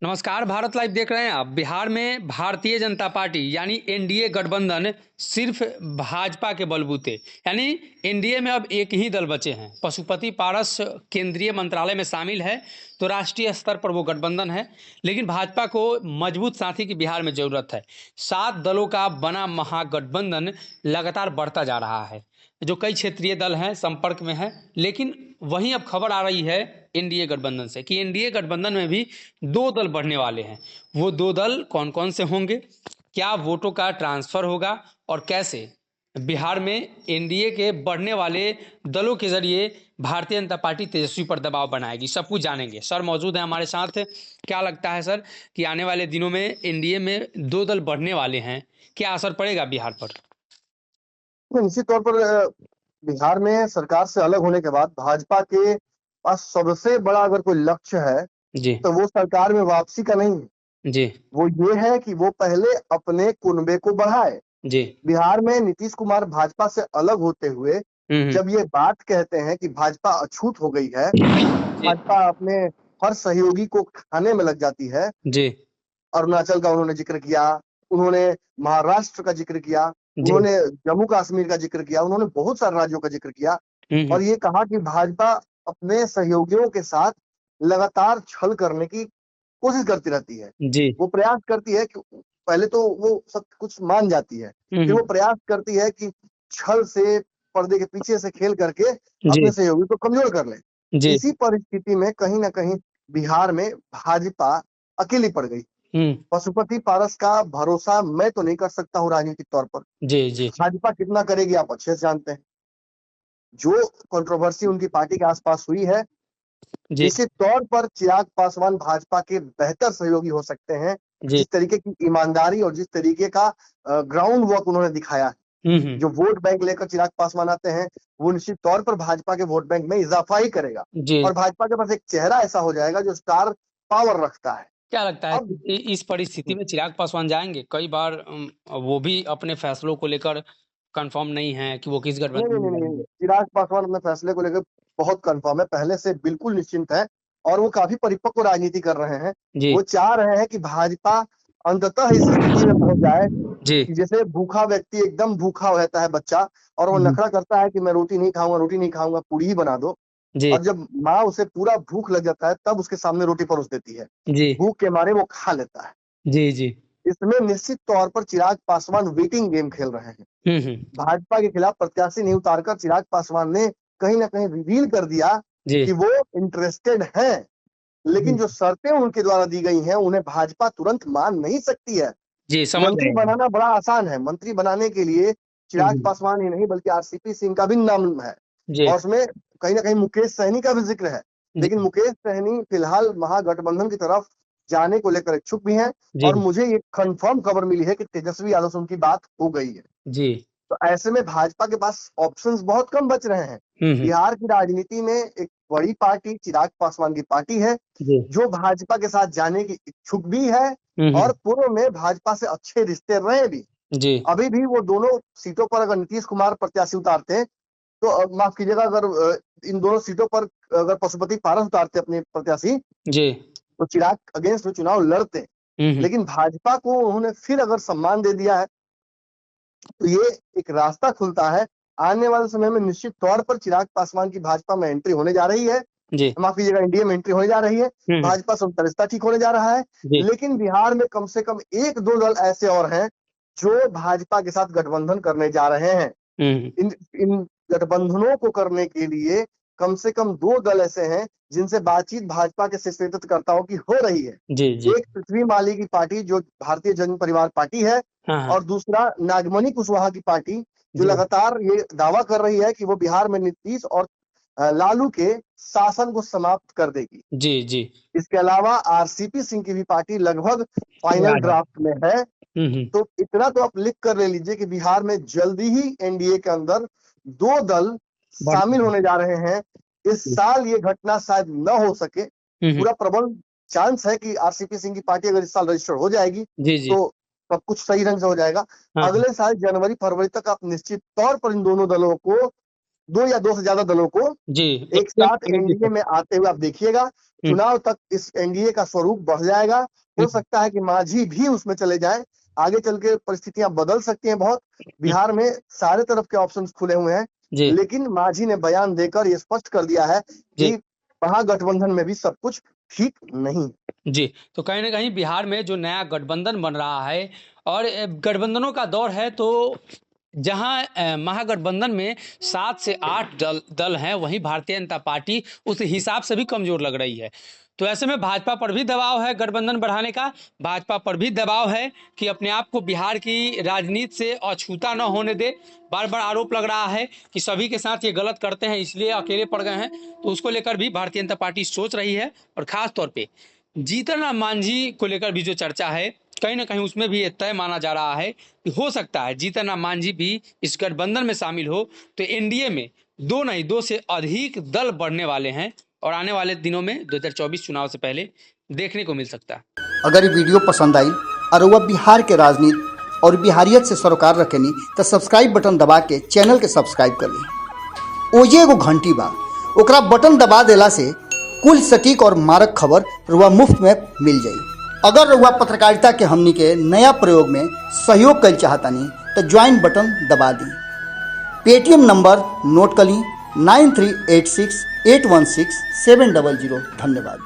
नमस्कार, भारत लाइव देख रहे हैं आप। बिहार में भारतीय जनता पार्टी यानी एनडीए गठबंधन सिर्फ भाजपा के बलबूते, यानी एनडीए में अब एक ही दल बचे हैं। पशुपति पारस केंद्रीय मंत्रालय में शामिल है, तो राष्ट्रीय स्तर पर वो गठबंधन है। लेकिन भाजपा को मजबूत साथी की बिहार में जरूरत है। 7 दलों का बना महागठबंधन लगातार बढ़ता जा रहा है, जो कई क्षेत्रीय दल हैं संपर्क में हैं। लेकिन वहीं अब खबर आ रही है एनडीए गठबंधन से कि एनडीए गठबंधन में भी 2 दल बढ़ने वाले हैं। वो 2 दल कौन कौन से होंगे, क्या वोटों का ट्रांसफर होगा और कैसे बिहार में एनडीए के बढ़ने वाले दलों के जरिए भारतीय जनता पार्टी तेजस्वी पर दबाव बनाएगी, सब कुछ जानेंगे। सर मौजूद है हमारे साथ। क्या लगता है सर कि आने वाले दिनों में एनडीए में 2 दल बढ़ने वाले हैं, क्या असर पड़ेगा बिहार पर? निश्चित तौर पर बिहार में सरकार से अलग होने के बाद भाजपा के पास सबसे बड़ा अगर कोई लक्ष्य है जी तो वो सरकार में वापसी का नहीं है। जी वो ये है कि वो पहले अपने कुनबे को बढ़ाए। जी बिहार में नीतीश कुमार भाजपा से अलग होते हुए जब ये बात कहते हैं कि भाजपा अछूत हो गई है, जी भाजपा अपने हर सहयोगी को खाने में लग जाती है। जी अरुणाचल का उन्होंने जिक्र किया, उन्होंने महाराष्ट्र का जिक्र किया, जी उन्होंने जम्मू कश्मीर का जिक्र किया, उन्होंने बहुत सारे राज्यों का जिक्र किया और ये कहा कि भाजपा अपने सहयोगियों के साथ लगातार छल करने की कोशिश करती रहती है। जी वो प्रयास करती है कि पहले तो वो सब कुछ मान जाती है, फिर वो प्रयास करती है कि छल से, पर्दे के पीछे से खेल करके जी अपने सहयोगी को कमजोर कर ले। जी इसी परिस्थिति में कहीं ना कहीं बिहार में भाजपा अकेली पड़ गई। पशुपति पारस का भरोसा मैं तो नहीं कर सकता हूँ राजनीतिक तौर पर। जी जी भाजपा कितना करेगी आप अच्छे से जानते हैं। जो कंट्रोवर्सी उनकी पार्टी के आसपास हुई है, जी निश्चित तौर पर चिराग पासवान भाजपा के बेहतर सहयोगी हो सकते हैं। जी जिस तरीके की ईमानदारी और जिस तरीके का ग्राउंड वर्क उन्होंने दिखाया है, जो वोट बैंक लेकर चिराग पासवान आते हैं, वो निश्चित तौर पर भाजपा के वोट बैंक में इजाफा ही करेगा जी। और भाजपा के पास एक चेहरा ऐसा हो जाएगा जो स्टार पावर रखता है। क्या लगता है अब कि इस परिस्थिति में चिराग पासवान जाएंगे? कई बार वो भी अपने फैसलों को लेकर कंफर्म नहीं है कि वो किस नहीं गठबंधन नहीं में नहीं नहीं, जाएंगे। चिराग पासवान अपने फैसले को लेकर बहुत कंफर्म है, पहले से बिल्कुल निश्चिंत है और वो काफी परिपक्व राजनीति कर रहे हैं। जी वो चाह रहे हैं कि भाजपा अंततः इस स्थिति में पहुंच जाए जी कि जैसे भूखा व्यक्ति एकदम भूखा रहता है बच्चा और वो जी नखरा करता है कि मैं रोटी नहीं खाऊंगा, पूरी ही बना दो। जी और जब माँ उसे पूरा भूख लग जाता है तब उसके सामने रोटी परोस देती है, जी भूख के मारे वो खा लेता है। जी जी। इसमें निश्चित तौर पर चिराग पासवान वेटिंग गेम खेल रहे हैं। भाजपा के खिलाफ प्रत्याशी नहीं उतारकर चिराग पासवान ने कहीं ना कहीं रिवील कर दिया जी कि वो इंटरेस्टेड हैं, लेकिन जो शर्तें उनके द्वारा दी गई हैं उन्हें भाजपा तुरंत मान नहीं सकती है। जी समझ मंत्री रहे हैं। बनाना बड़ा आसान है, मंत्री बनाने के लिए चिराग जी पासवान ही नहीं बल्कि आरसीपी सिंह का भी नाम है जी और उसमें कहीं ना कहीं मुकेश सहनी का भी जिक्र है। जी लेकिन मुकेश सहनी फिलहाल महागठबंधन की तरफ जाने को लेकर इच्छुक भी हैं जी और मुझे ये कंफर्म खबर मिली है कि तेजस्वी यादव से उनकी बात हो गई है। जी। तो ऐसे में भाजपा के पास ऑप्शंस बहुत कम बच रहे हैं। बिहार की राजनीति में एक बड़ी पार्टी चिराग पासवान की पार्टी है जी जो भाजपा के साथ जाने की इच्छुक भी है और पूर्व में भाजपा से अच्छे रिश्ते रहे भी। जी अभी भी वो दोनों सीटों पर अगर नीतीश कुमार प्रत्याशी उतारते हैं तो माफ कीजिएगा, अगर इन दोनों सीटों पर अगर पशुपति पारस उतारते अपने प्रत्याशी जी तो चिराग अगेंस्ट में चुनाव लड़ते। लेकिन भाजपा को उन्होंने फिर अगर सम्मान दे दिया है तो ये एक रास्ता खुलता है। आने वाले समय में निश्चित तौर पर चिराग पासवान की भाजपा में एंट्री होने जा रही है, जी माफ कीजिएगा एनडीए में एंट्री होने जा रही है। भाजपा से उनका रिश्ता ठीक होने जा रहा है। जी लेकिन बिहार में कम से कम 1-2 दल ऐसे और हैं जो भाजपा के साथ गठबंधन करने जा रहे हैं। इन इन गठबंधनों को करने के लिए कम से कम 2 दल ऐसे हैं जिनसे बातचीत भाजपा के शीर्ष नेतृत्वकर्ताओं की हो रही है। जी जी। एक पृथ्वी माली की पार्टी जो भारतीय जन परिवार पार्टी है हाँ और दूसरा नागमणि कुशवाहा की पार्टी जो जी लगातार ये दावा कर रही है कि वो बिहार में नीतीश और लालू के शासन को समाप्त कर देगी। जी जी। इसके अलावा आरसीपी सिंह की भी पार्टी लगभग फाइनल याद है। ड्राफ्ट में है। तो इतना तो आप लिख कर ले लीजिए कि बिहार में जल्दी ही एनडीए के अंदर 2 दल शामिल होने जा रहे हैं। इस साल ये घटना शायद न हो सके, पूरा प्रबल चांस है कि आरसीपी सिंह की पार्टी अगर इस साल रजिस्टर हो जाएगी जी जी तो सब कुछ सही ढंग से हो जाएगा। हाँ अगले साल जनवरी फरवरी तक आप निश्चित तौर पर इन दोनों दलों को 2 या 2 से ज्यादा दलों को जी एक साथ एनडीए में आते हुए आप देखिएगा। चुनाव तक इस एनडीए का स्वरूप बढ़ जाएगा। हो सकता है कि मांझी भी उसमें चले जाएं। आगे चल के परिस्थितियां बदल सकती हैं बहुत। बिहार में सारे तरफ के ऑप्शंस खुले हुए हैं, जी लेकिन मांझी ने बयान देकर ये स्पष्ट कर दिया है कि महागठबंधन में भी सब कुछ ठीक नहीं। जी, तो कहीं न कहीं बिहार में जो नया गठबंधन बन रहा है और गठबंधनों का दौर है, तो जहां महागठबंधन में 7 से 8 दल हैं, वहीं भारतीय जनता पार्टी उस हिसाब से भी कमज़ोर लग रही है। तो ऐसे में भाजपा पर भी दबाव है गठबंधन बढ़ाने का, भाजपा पर भी दबाव है कि अपने आप को बिहार की राजनीति से अछूता न होने दे। बार-बार आरोप लग रहा है कि सभी के साथ ये गलत करते हैं, इसलिए अकेले पड़ गए हैं। तो उसको लेकर भी भारतीय जनता पार्टी सोच रही है, और ख़ास तौर पे जीतन राम मांझी को लेकर भी जो चर्चा है, कहीं ना कहीं उसमें भी ये तय माना जा रहा है कि हो सकता है जीतन राम मांझी भी इस गठबंधन में शामिल हो, तो एनडीए में 2 नहीं 2 से अधिक दल बढ़ने वाले हैं, और आने वाले दिनों में 2024 चुनाव से पहले देखने को मिल सकता है। अगर ये वीडियो पसंद आई और वह बिहार के राजनीति और बिहारियत से सरोकार रखेनी तो सब्सक्राइब बटन दबा के चैनल के सब्सक्राइब कर ली। ओजे एगो घंटी बा, ओकरा बटन दबा देला से कुल सटीक और मारक खबर रुआ मुफ्त में मिल जाई। अगर रुआ पत्रकारिता के हमनी के नया प्रयोग में सहयोग कर चाहतानी तो ज्वाइन बटन दबा दी। पेटीएम नंबर नोट कर ली 9386816700। धन्यवाद।